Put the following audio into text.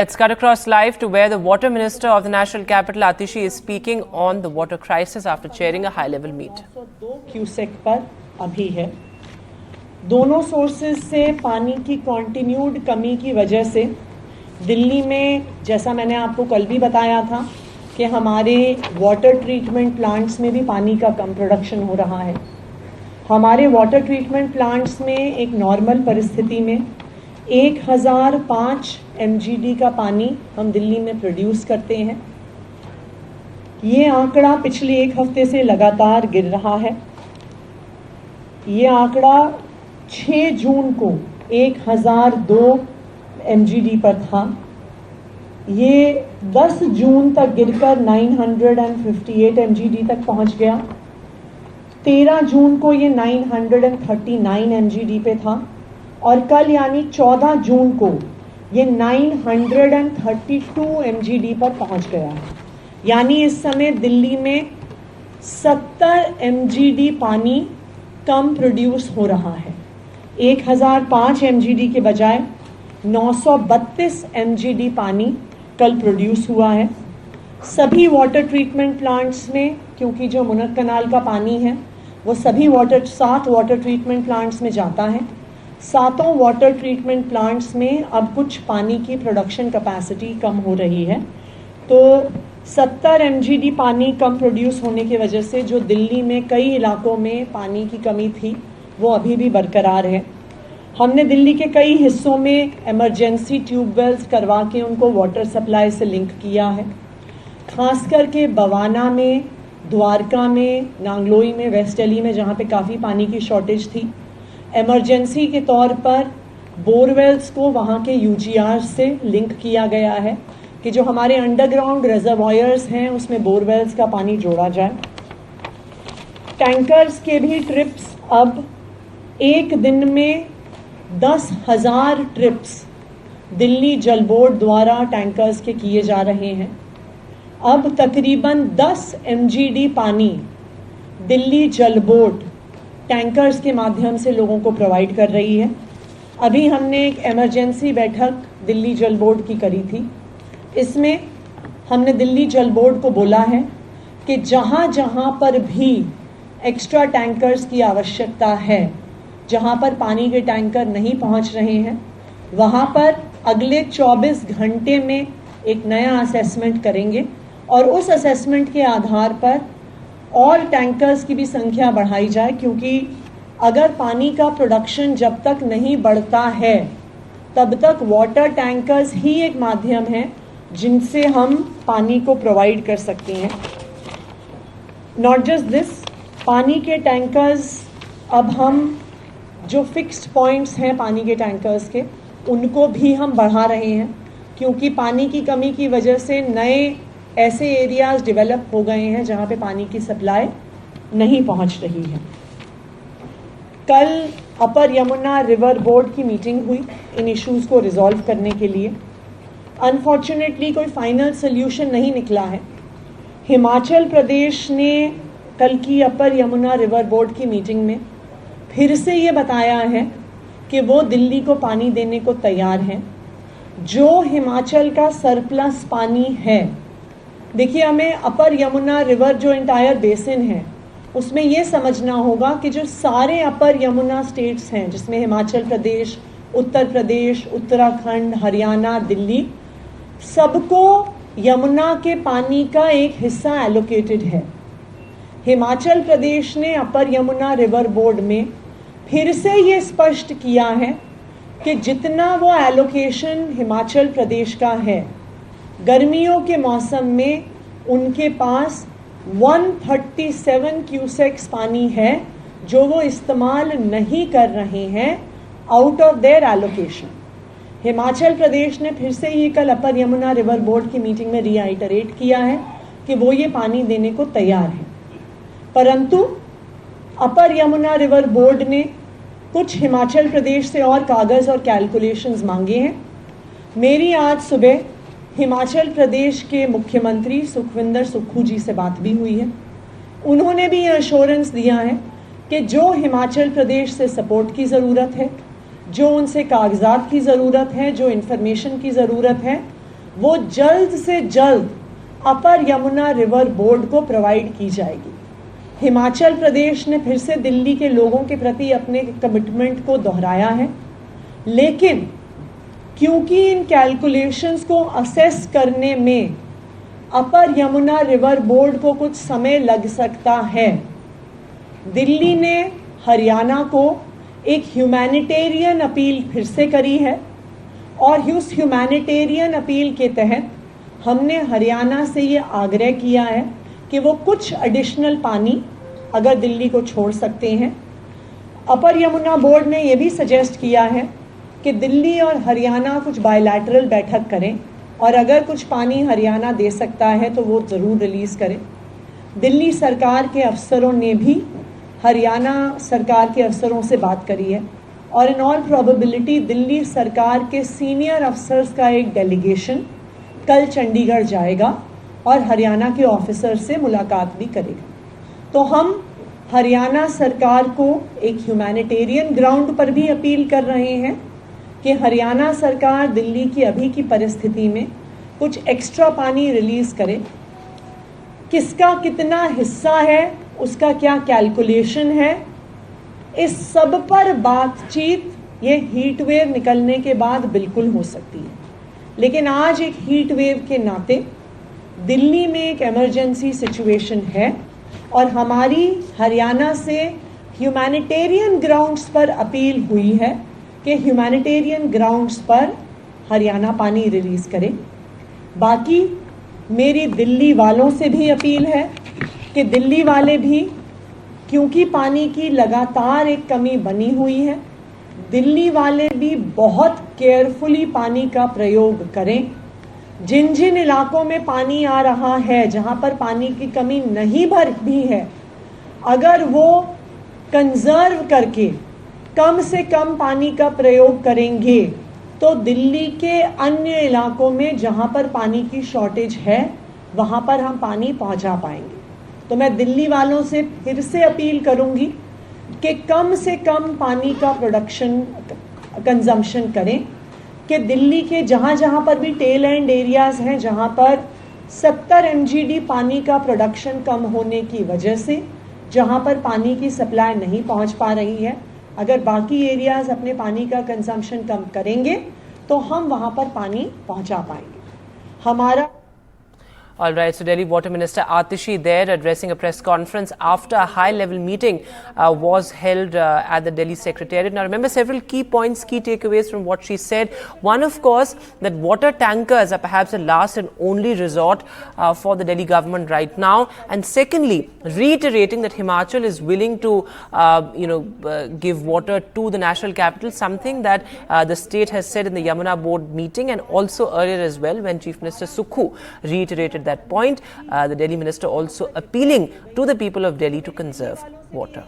Let's cut across live to where the Water Minister of the National Capital, Atishi, is speaking on the water crisis after chairing a high-level meet. 2 cusec पर अभी है। दोनों sources से पानी की continued कमी की वजह से दिल्ली में, जैसा मैंने आपको कल भी बताया था, कि हमारे वाटर ट्रीटमेंट प्लांट्स में भी पानी का कम प्रोडक्शन हो रहा है। हमारे वाटर ट्रीटमेंट प्लांट्स में एक नॉर्मल परिस्थिति में 1005 MGD का पानी हम दिल्ली में प्रोड्यूस करते हैं। ये आंकड़ा पिछले एक हफ्ते से लगातार गिर रहा है। ये आंकड़ा 6 जून को 1002 MGD पर था। ये 10 जून तक गिरकर 958 MGD तक पहुंच गया। 13 जून को ये 939 MGD पे था और कल यानी 14 जून को ये 932 MGD पर पहुंच गया है। यानी इस समय दिल्ली में 70 MGD पानी कम प्रोड्यूस हो रहा है। 1005 MGD के बजाय 932 MGD पानी कल प्रोड्यूस हुआ है। सभी वाटर ट्रीटमेंट प्लांट्स में, क्योंकि जो मुनक कनाल का पानी है वो सभी 7 वाटर ट्रीटमेंट प्लांट्स में जाता है। 7 वाटर ट्रीटमेंट प्लांट्स में अब कुछ पानी की प्रोडक्शन कैपेसिटी कम हो रही है, तो 70 MGD पानी कम प्रोड्यूस होने की वजह से जो दिल्ली में कई इलाकों में पानी की कमी थी वो अभी भी बरकरार है। हमने दिल्ली के कई हिस्सों में इमरजेंसी ट्यूबवेल्स करवा के उनको वाटर सप्लाई से लिंक किया है। खास करके बवाना में, द्वारका में, नांगलोई में, वेस्ट दिल्ली में, जहाँ पे काफ़ी पानी की शॉर्टेज थी, इमरजेंसी के तौर पर बोरवेल्स को वहाँ के UGR से लिंक किया गया है कि जो हमारे अंडरग्राउंड रिजर्वॉयर्स हैं उसमें बोरवेल्स का पानी जोड़ा जाए। टैंकर्स के भी ट्रिप्स अब एक दिन में 10,000 ट्रिप्स दिल्ली जल बोर्ड द्वारा टैंकर्स के किए जा रहे हैं। अब तकरीबन 10 MGD पानी दिल्ली जल बोर्ड टैंकर्स के माध्यम से लोगों को प्रोवाइड कर रही है। अभी हमने एक इमरजेंसी बैठक दिल्ली जल बोर्ड की करी थी। इसमें हमने दिल्ली जल बोर्ड को बोला है कि जहाँ जहाँ पर भी एक्स्ट्रा टैंकर्स की आवश्यकता है, जहाँ पर पानी के टैंकर नहीं पहुँच रहे हैं, वहाँ पर अगले 24 घंटे में एक नया असेसमेंट करेंगे और उस असेसमेंट के आधार पर और टैंकर्स की भी संख्या बढ़ाई जाए, क्योंकि अगर पानी का प्रोडक्शन जब तक नहीं बढ़ता है तब तक वाटर टैंकर्स ही एक माध्यम है जिनसे हम पानी को प्रोवाइड कर सकते हैं। नॉट जस्ट दिस, पानी के टैंकर्स अब हम जो फिक्स्ड पॉइंट्स हैं पानी के टैंकर्स के, उनको भी हम बढ़ा रहे हैं, क्योंकि पानी की कमी की वजह से नए ऐसे एरियाज डेवलप हो गए हैं जहाँ पे पानी की सप्लाई नहीं पहुँच रही है। कल अपर यमुना रिवर बोर्ड की मीटिंग हुई इन इश्यूज़ को रिजॉल्व करने के लिए। अनफॉर्चुनेटली कोई फाइनल सोल्यूशन नहीं निकला है। हिमाचल प्रदेश ने कल की अपर यमुना रिवर बोर्ड की मीटिंग में फिर से ये बताया है कि वो दिल्ली को पानी देने को तैयार हैं। जो हिमाचल का सरप्लस पानी है, देखिए, हमें अपर यमुना रिवर जो एंटायर बेसिन है उसमें ये समझना होगा कि जो सारे अपर यमुना स्टेट्स हैं, जिसमें हिमाचल प्रदेश, उत्तर प्रदेश, उत्तराखंड, हरियाणा, दिल्ली, सबको यमुना के पानी का एक हिस्सा एलोकेटेड है। हिमाचल प्रदेश ने अपर यमुना रिवर बोर्ड में फिर से ये स्पष्ट किया है कि जितना वो एलोकेशन हिमाचल प्रदेश का है, गर्मियों के मौसम में उनके पास 137 क्यूसेक्स पानी है जो वो इस्तेमाल नहीं कर रहे हैं out of their allocation. Himachal Pradesh ने फिर से ये कल अपर यमुना रिवर बोर्ड की मीटिंग में रीआइटरेट किया है कि वो ये पानी देने को तैयार है, परंतु अपर यमुना रिवर बोर्ड ने कुछ हिमाचल प्रदेश से और कागज और कैलकुलेशंस मांगे हैं। मेरी आज सुबह हिमाचल प्रदेश के मुख्यमंत्री सुखविंदर सुक्खू जी से बात भी हुई है। उन्होंने भी ये एश्योरेंस दिया है कि जो हिमाचल प्रदेश से सपोर्ट की ज़रूरत है, जो उनसे कागजात की ज़रूरत है, जो इन्फॉर्मेशन की ज़रूरत है, वो जल्द से जल्द अपर यमुना रिवर बोर्ड को प्रोवाइड की जाएगी। हिमाचल प्रदेश ने फिर से दिल्ली के लोगों के प्रति अपने कमिटमेंट को दोहराया है, लेकिन क्योंकि इन कैलकुलेशंस को असेस करने में अपर यमुना रिवर बोर्ड को कुछ समय लग सकता है, दिल्ली ने हरियाणा को एक ह्यूमैनिटेरियन अपील फिर से करी है और उस ह्यूमैनिटेरियन अपील के तहत हमने हरियाणा से ये आग्रह किया है कि वो कुछ एडिशनल पानी अगर दिल्ली को छोड़ सकते हैं। अपर यमुना बोर्ड ने ये भी सजेस्ट किया है कि दिल्ली और हरियाणा कुछ बायलैटरल बैठक करें और अगर कुछ पानी हरियाणा दे सकता है तो वो ज़रूर रिलीज़ करें। दिल्ली सरकार के अफसरों ने भी हरियाणा सरकार के अफसरों से बात करी है और इन ऑल प्रोबेबिलिटी दिल्ली सरकार के सीनियर अफसर्स का एक डेलीगेशन कल चंडीगढ़ जाएगा और हरियाणा के ऑफिसर से मुलाकात भी करेगा। तो हम हरियाणा सरकार को एक ह्यूमैनिटेरियन ग्राउंड पर भी अपील कर रहे हैं कि हरियाणा सरकार दिल्ली की अभी की परिस्थिति में कुछ एक्स्ट्रा पानी रिलीज करे। किसका कितना हिस्सा है, उसका क्या कैलकुलेशन है, इस सब पर बातचीत ये हीट वेव निकलने के बाद बिल्कुल हो सकती है, लेकिन आज एक हीट वेव के नाते दिल्ली में एक इमरजेंसी सिचुएशन है और हमारी हरियाणा से ह्यूमैनिटेरियन ग्राउंड्स पर अपील हुई है कि ह्यूमैनिटेरियन ग्राउंड्स पर हरियाणा पानी रिलीज करे। बाकी मेरी दिल्ली वालों से भी अपील है कि दिल्ली वाले भी, क्योंकि पानी की लगातार एक कमी बनी हुई है, दिल्ली वाले भी बहुत केयरफुली पानी का प्रयोग करें। जिन जिन इलाकों में पानी आ रहा है, जहां पर पानी की कमी नहीं भर भी है, अगर वो कंजर्व करके कम से कम पानी का प्रयोग करेंगे तो दिल्ली के अन्य इलाकों में जहां पर पानी की शॉर्टेज है वहां पर हम पानी पहुंचा पाएंगे। तो मैं दिल्ली वालों से फिर से अपील करूंगी कि कम से कम पानी का प्रोडक्शन कंजम्पशन करें, कि दिल्ली के जहां जहां पर भी टेल एंड एरियाज हैं जहां पर 70 MGD पानी का प्रोडक्शन कम होने की वजह से जहां पर पानी की सप्लाई नहीं पहुंच पा रही है, अगर बाकी एरियाज अपने पानी का कंजम्पशन कम करेंगे तो हम वहां पर पानी पहुंचा पाएंगे। हमारा All right, so Delhi Water Minister Atishi there addressing a press conference after a high-level meeting was held at the Delhi Secretariat. Now, remember several key points, key takeaways from what she said. One, of course, that water tankers are perhaps a last and only resort for the Delhi government right now. And secondly, reiterating that Himachal is willing to, give water to the national capital, something that the state has said in the Yamuna board meeting and also earlier as well when Chief Minister Sukhu reiterated that point. The Delhi minister also appealing to the people of Delhi to conserve water.